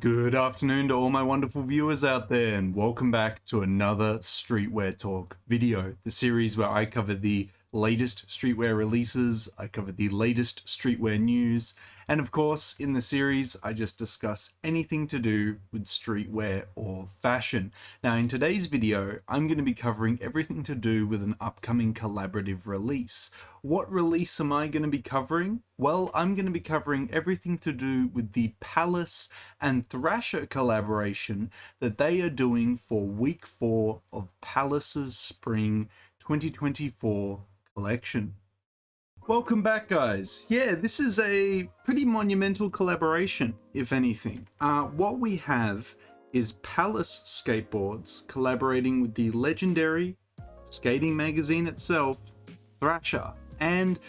Good afternoon to all my wonderful viewers out there, and welcome back to another Streetwear Talk video, the series where I cover the latest streetwear releases, I cover the latest streetwear news, and of course, in the series, I just discuss anything to do with streetwear or fashion. Now, in today's video, I'm going to be covering everything to do with an upcoming collaborative release. What release am I going to be covering? Well, I'm going to be covering everything to do with the Palace and Thrasher collaboration that they are doing for week 4 of Palace's Spring 2024 collection. Welcome back, guys. Yeah, this is a pretty monumental collaboration, if anything. What we have is Palace Skateboards collaborating with the legendary skating magazine itself, Thrasher. And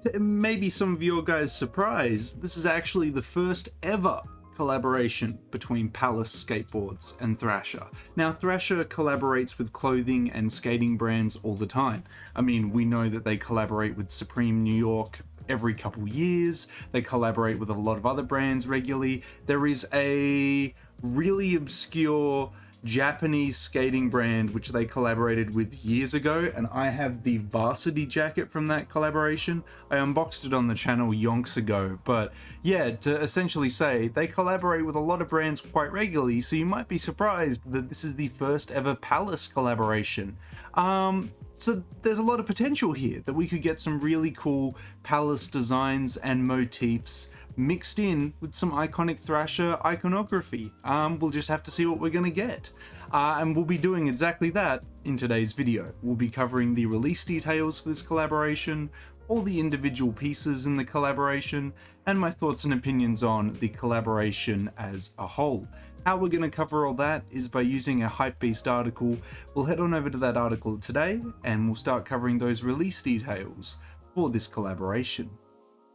to maybe some of your guys' surprise, this is actually the first ever collaboration between Palace Skateboards and Thrasher. Now, Thrasher collaborates with clothing and skating brands all the time. I mean, we know that they collaborate with Supreme New York every couple years. They collaborate with a lot of other brands regularly. There is a really obscure Japanese skating brand which they collaborated with years ago, and I have the varsity jacket from that collaboration. I unboxed it on the channel yonks ago, but yeah, to essentially say they collaborate with a lot of brands quite regularly, so you might be surprised that this is the first ever Palace collaboration. So there's a lot of potential here that we could get some really cool Palace designs and motifs mixed in with some iconic Thrasher iconography. We'll just have to see what we're gonna get. And we'll be doing exactly that in today's video. We'll be covering the release details for this collaboration, all the individual pieces in the collaboration, and my thoughts and opinions on the collaboration as a whole. How we're going to cover all that is by using a HYPEBEAST article. We'll head on over to that article today, and we'll start covering those release details for this collaboration.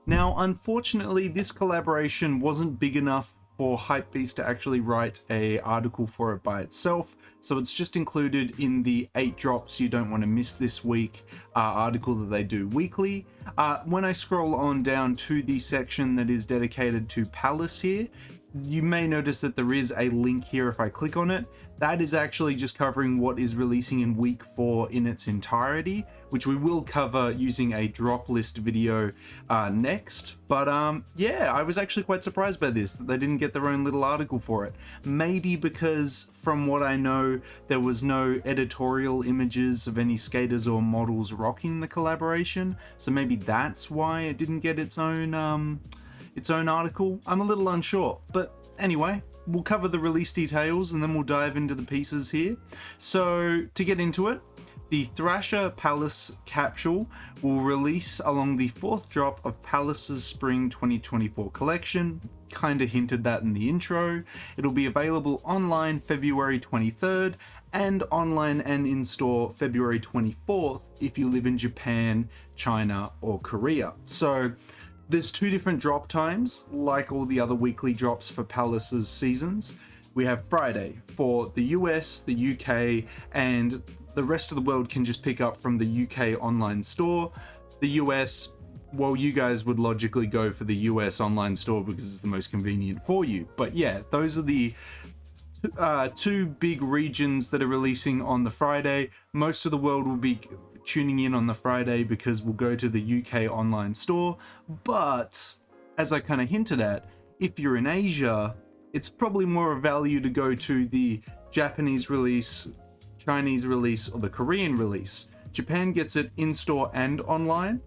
Now, unfortunately, this collaboration wasn't big enough for HYPEBEAST to actually write an article for it by itself, so it's just included in the 8 drops you don't want to miss this week article that they do weekly. When I scroll on down to the section that is dedicated to Palace here, you may notice that there is a link here if I click on it. That is actually just covering what is releasing in week 4 in its entirety, which we will cover using a drop list video next. But yeah, I was actually quite surprised by this, that they didn't get their own little article for it. Maybe because, from what I know, there was no editorial images of any skaters or models rocking the collaboration, so maybe that's why it didn't get its own article. I'm a little unsure, but anyway, we'll cover the release details and then we'll dive into the pieces here. So to get into it, the Thrasher Palace Capsule will release along the 4th drop of Palace's Spring 2024 collection. Kinda hinted that in the intro. It'll be available online February 23rd and online and in-store February 24th if you live in Japan, China, or Korea. So there's 2 different drop times, like all the other weekly drops for Palace's seasons. We have Friday for the US, the UK, and the rest of the world can just pick up from the UK online store. The US, well, you guys would logically go for the US online store because it's the most convenient for you. But yeah, those are the 2 big regions that are releasing on the Friday. Most of the world will be tuning in on the Friday because we'll go to the UK online store. But as I kind of hinted at, if you're in Asia, it's probably more of value to go to the Japanese release, Chinese release, or the Korean release. Japan gets it in-store and online.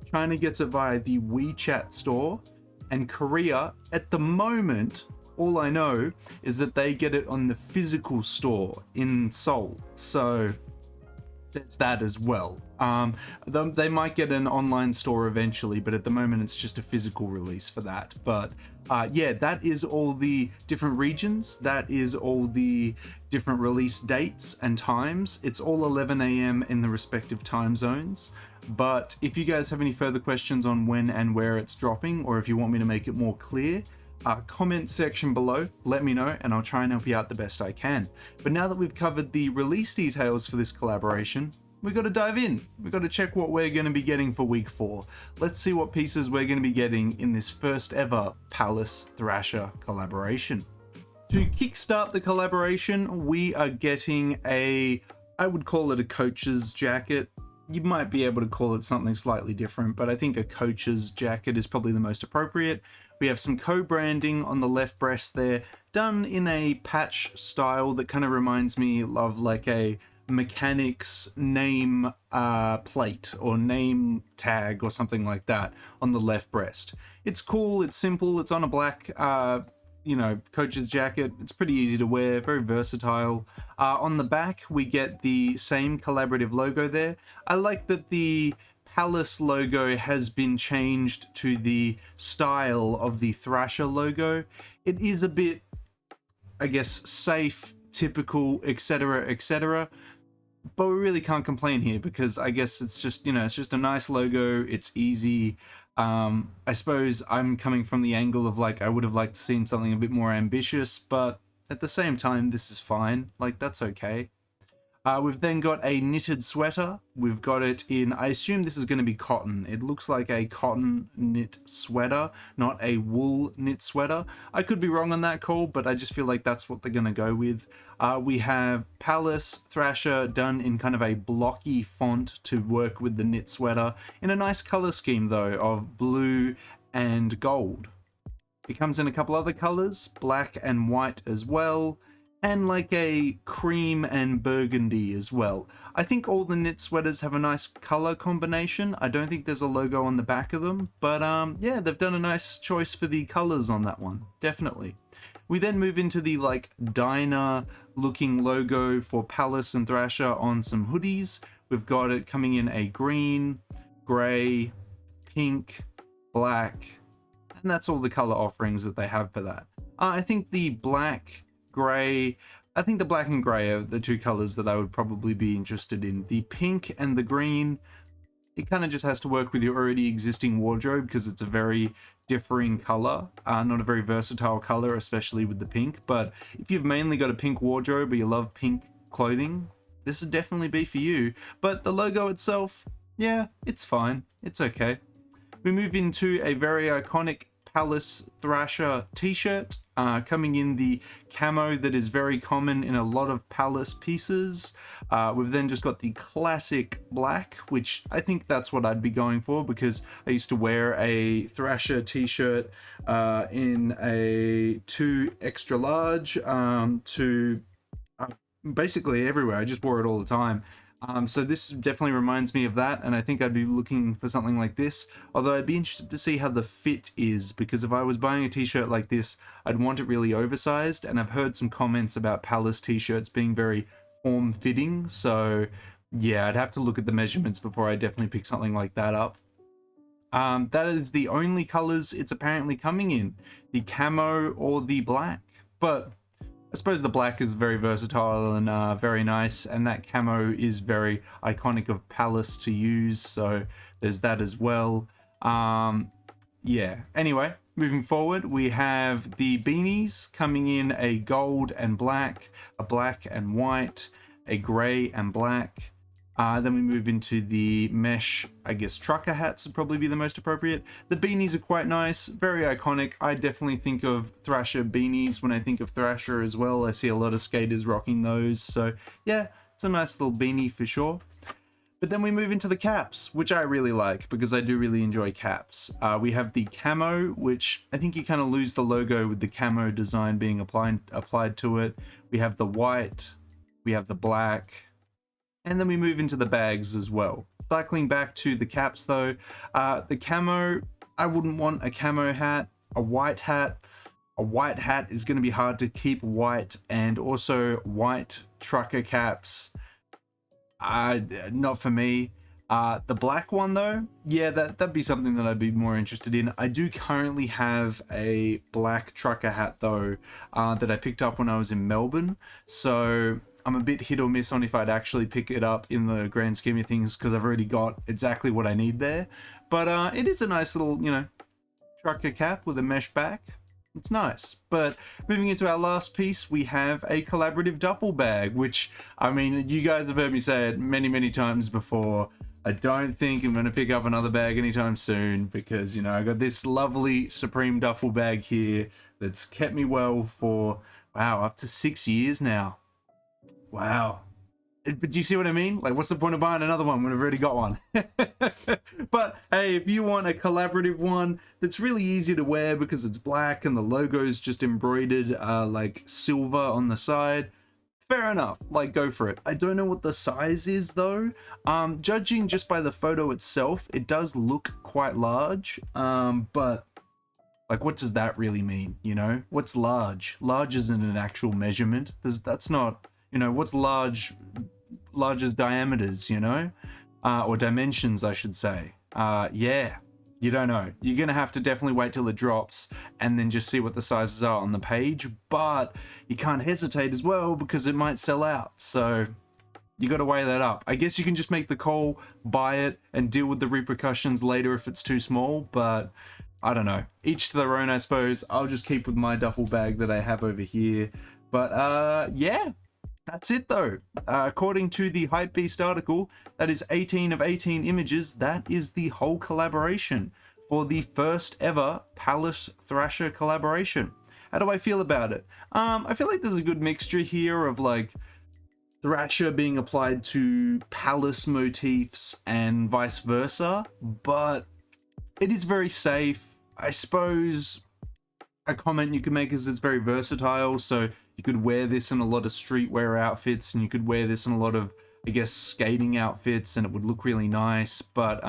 China gets it via the WeChat store. And Korea, at the moment, all I know is that they get it on the physical store in Seoul. So there's that as well. They might get an online store eventually, but at the moment it's just a physical release for that. But yeah, that is all the different regions. That is all the different release dates and times. It's all 11 AM in the respective time zones. But if you guys have any further questions on when and where it's dropping, or if you want me to make it more clear, comment section below, let me know, and I'll try and help you out the best I can. But now that we've covered the release details for this collaboration, we've got to dive in. We've got to check what we're going to be getting for week 4. Let's see what pieces we're going to be getting in this first ever Palace Thrasher collaboration. To kickstart the collaboration, we are getting I would call it a coach's jacket. You might be able to call it something slightly different, but I think a coach's jacket is probably the most appropriate. We have some co-branding on the left breast there, done in a patch style that kind of reminds me of like a mechanic's name plate or name tag or something like that on the left breast. It's cool, it's simple, it's on a black coach's jacket. It's pretty easy to wear, very versatile. On the back, we get the same collaborative logo there. I like that the Palace logo has been changed to the style of the Thrasher logo. It is a bit, I guess, safe, typical, etc., etc., but we really can't complain here because I guess it's just, it's just a nice logo. It's easy. I suppose I'm coming from the angle of like, I would have liked to seen something a bit more ambitious, but at the same time, this is fine. Like, that's okay. We've then got a knitted sweater. We've got it in, I assume this is going to be cotton. It looks like a cotton knit sweater, not a wool knit sweater. I could be wrong on that call, but I just feel like that's what they're going to go with. We have Palace Thrasher done in kind of a blocky font to work with the knit sweater, in a nice color scheme though of blue and gold. It comes in a couple other colors, black and white as well, and like a cream and burgundy as well. I think all the knit sweaters have a nice color combination. I don't think there's a logo on the back of them, but yeah, they've done a nice choice for the colors on that one, definitely. We then move into the like diner looking logo for Palace and Thrasher on some hoodies. We've got it coming in a green, gray, pink, black, and that's all the color offerings that they have for that. I think the black, gray, I think the black and gray are the two colors that I would probably be interested in. The pink and the green, it kind of just has to work with your already existing wardrobe because it's a very differing color, not a very versatile color, especially with the pink. But if you've mainly got a pink wardrobe or you love pink clothing, this would definitely be for you. But the logo itself, yeah, it's fine. It's okay. We move into a very iconic Palace Thrasher t-shirt, coming in the camo that is very common in a lot of Palace pieces. We've then just got the classic black, which I think that's what I'd be going for because I used to wear a Thrasher t-shirt in a 2 extra large to basically everywhere. I just wore it all the time. So this definitely reminds me of that, and I think I'd be looking for something like this, although I'd be interested to see how the fit is, because if I was buying a t-shirt like this, I'd want it really oversized, and I've heard some comments about Palace t-shirts being very form-fitting, so yeah, I'd have to look at the measurements before I definitely pick something like that up. That is the only colors it's apparently coming in, the camo or the black, but I suppose the black is very versatile and very nice, and that camo is very iconic of Palace to use, so there's that as well. Yeah, anyway, moving forward, we have the beanies coming in a gold and black, a black and white, a grey and black. Then we move into the mesh, I guess trucker hats would probably be the most appropriate. The beanies are quite nice, very iconic. I definitely think of Thrasher beanies when I think of Thrasher as well. I see a lot of skaters rocking those, so yeah, it's a nice little beanie for sure. But then we move into the caps, which I really like because I do really enjoy caps. We have the camo, which I think you kind of lose the logo with the camo design being applied to it. We have the white, we have the black, and then we move into the bags as well. Cycling back to the caps though, the camo, I wouldn't want a camo hat, a white hat. A white hat is going to be hard to keep white, and also white trucker caps, not for me. The black one though, yeah, that'd be something that I'd be more interested in. I do currently have a black trucker hat though, that I picked up when I was in Melbourne, so I'm a bit hit or miss on if I'd actually pick it up in the grand scheme of things because I've already got exactly what I need there. But it is a nice little, trucker cap with a mesh back. It's nice. But moving into our last piece, we have a collaborative duffel bag, which, I mean, you guys have heard me say it many, many times before. I don't think I'm going to pick up another bag anytime soon because, I got this lovely Supreme duffel bag here that's kept me well for Wow, up to 6 years now. Wow. But do you see what I mean? Like, what's the point of buying another one when I've already got one? But hey, if you want a collaborative one that's really easy to wear because it's black and the logo's just embroidered like silver on the side, fair enough, like, go for it. I don't know what the size is though. Judging just by the photo itself, it does look quite large, but like, what does that really mean? You know, what's large? Large isn't an actual measurement. That's not, you know, what's large? Large as diameters, you know, or dimensions, I should say. Yeah, you don't know. You're gonna have to definitely wait till it drops and then just see what the sizes are on the page. But you can't hesitate as well because it might sell out. So you got to weigh that up. I guess you can just make the call, buy it, and deal with the repercussions later if it's too small. But I don't know. Each to their own, I suppose. I'll just keep with my duffel bag that I have over here. But yeah. That's it though. According to the HYPEBEAST article, that is 18 of 18 images. That is the whole collaboration for the first ever Palace Thrasher collaboration. How do I feel about it? I feel like there's a good mixture here of like Thrasher being applied to Palace motifs and vice versa, but it is very safe. I suppose a comment you could make is it's very versatile, so you could wear this in a lot of streetwear outfits, and you could wear this in a lot of, I guess, skating outfits, and it would look really nice. But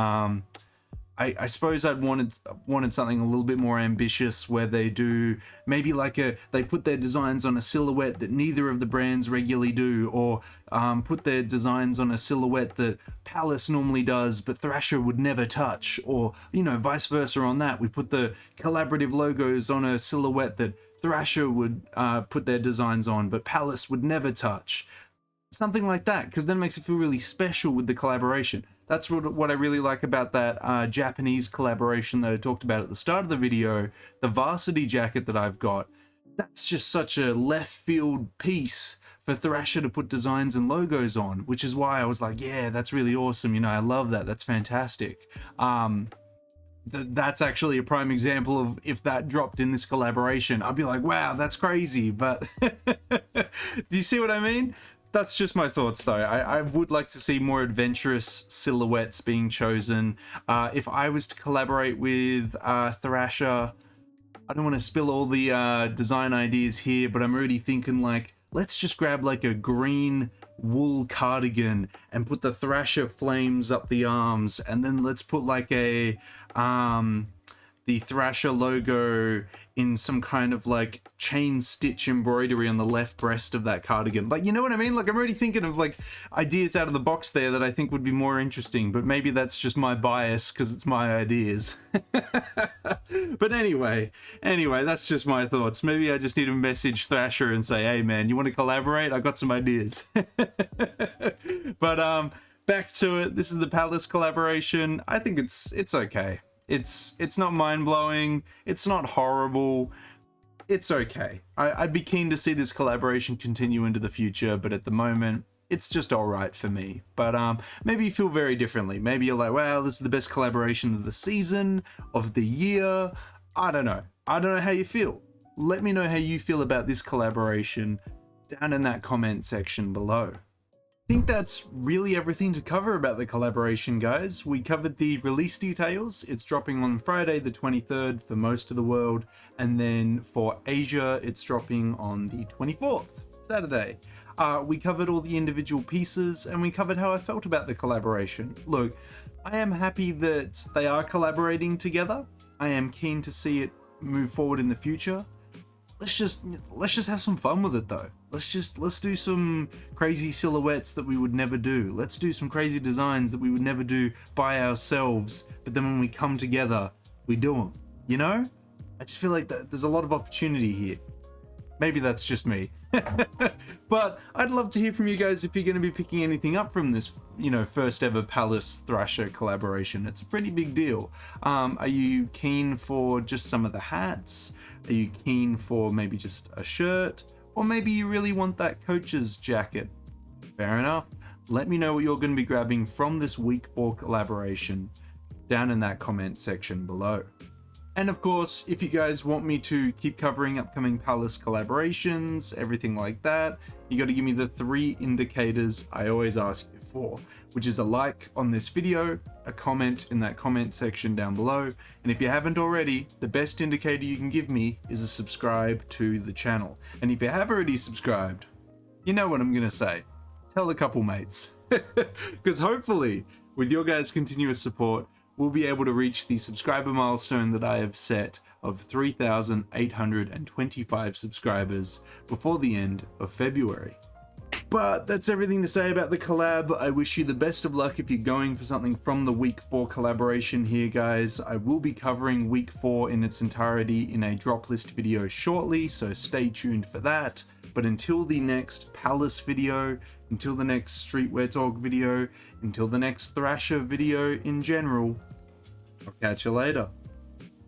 I suppose I'd wanted something a little bit more ambitious, where they do maybe like they put their designs on a silhouette that neither of the brands regularly do, or put their designs on a silhouette that Palace normally does but Thrasher would never touch, or, you know, vice versa on that. We put the collaborative logos on a silhouette that Thrasher would put their designs on but Palace would never touch. Something like that, because then it makes it feel really special with the collaboration. That's what I really like about that Japanese collaboration that I talked about at the start of the video, the varsity jacket that I've got. That's just such a left field piece for Thrasher to put designs and logos on, which is why I was like, yeah, that's really awesome. You know, I love that. That's fantastic. That's actually a prime example of if that dropped in this collaboration, I'd be like, wow, that's crazy. But do you see what I mean? That's just my thoughts though. I would like to see more adventurous silhouettes being chosen. If I was to collaborate with Thrasher, I don't want to spill all the design ideas here, but I'm already thinking like, let's just grab like a green wool cardigan and put the Thrasher flames up the arms, and then let's put like a the Thrasher logo in some kind of like chain stitch embroidery on the left breast of that cardigan. Like, you know what I mean? Like, I'm already thinking of like ideas out of the box there that I think would be more interesting, but maybe that's just my bias because it's my ideas. But anyway, that's just my thoughts. Maybe I just need to message Thrasher and say, hey man, you want to collaborate? I got some ideas. But back to it. This is the Palace collaboration. I think it's okay. It's not mind-blowing, it's not horrible, it's okay. I'd be keen to see this collaboration continue into the future, but at the moment it's just alright for me. But maybe you feel very differently. Maybe you're like, wow, this is the best collaboration of the season, of the year. I don't know how you feel. Let me know how you feel about this collaboration down in that comment section below. I think that's really everything to cover about the collaboration, guys. We covered the release details. It's dropping on Friday the 23rd for most of the world, and then for Asia it's dropping on the 24th, Saturday. We covered all the individual pieces, and we covered how I felt about the collaboration. Look, I am happy that they are collaborating together. I am keen to see it move forward in the future. Let's just have some fun with it though. Let's do some crazy silhouettes that we would never do. Let's do some crazy designs that we would never do by ourselves, but then when we come together, we do them. You know? I just feel like there's a lot of opportunity here. Maybe that's just me. But I'd love to hear from you guys if you're going to be picking anything up from this, you know, first ever Palace Thrasher collaboration. It's a pretty big deal. Are you keen for just some of the hats? Are you keen for maybe just a shirt? Or maybe you really want that coach's jacket? Fair enough. Let me know what you're going to be grabbing from this week 4 collaboration down in that comment section below. And of course, if you guys want me to keep covering upcoming Palace collaborations, everything like that, you got to give me the 3 indicators I always ask you for, which is a like on this video, a comment in that comment section down below, and if you haven't already, the best indicator you can give me is a subscribe to the channel. And if you have already subscribed, you know what I'm gonna say. Tell a couple mates. Because hopefully, with your guys' continuous support, we'll be able to reach the subscriber milestone that I have set of 3,825 subscribers before the end of February. But that's everything to say about the collab. I wish you the best of luck if you're going for something from the week 4 collaboration here, guys. I will be covering week 4 in its entirety in a drop list video shortly, so stay tuned for that. But until the next Palace video, until the next Streetwear Talk video, until the next Thrasher video in general, I'll catch you later.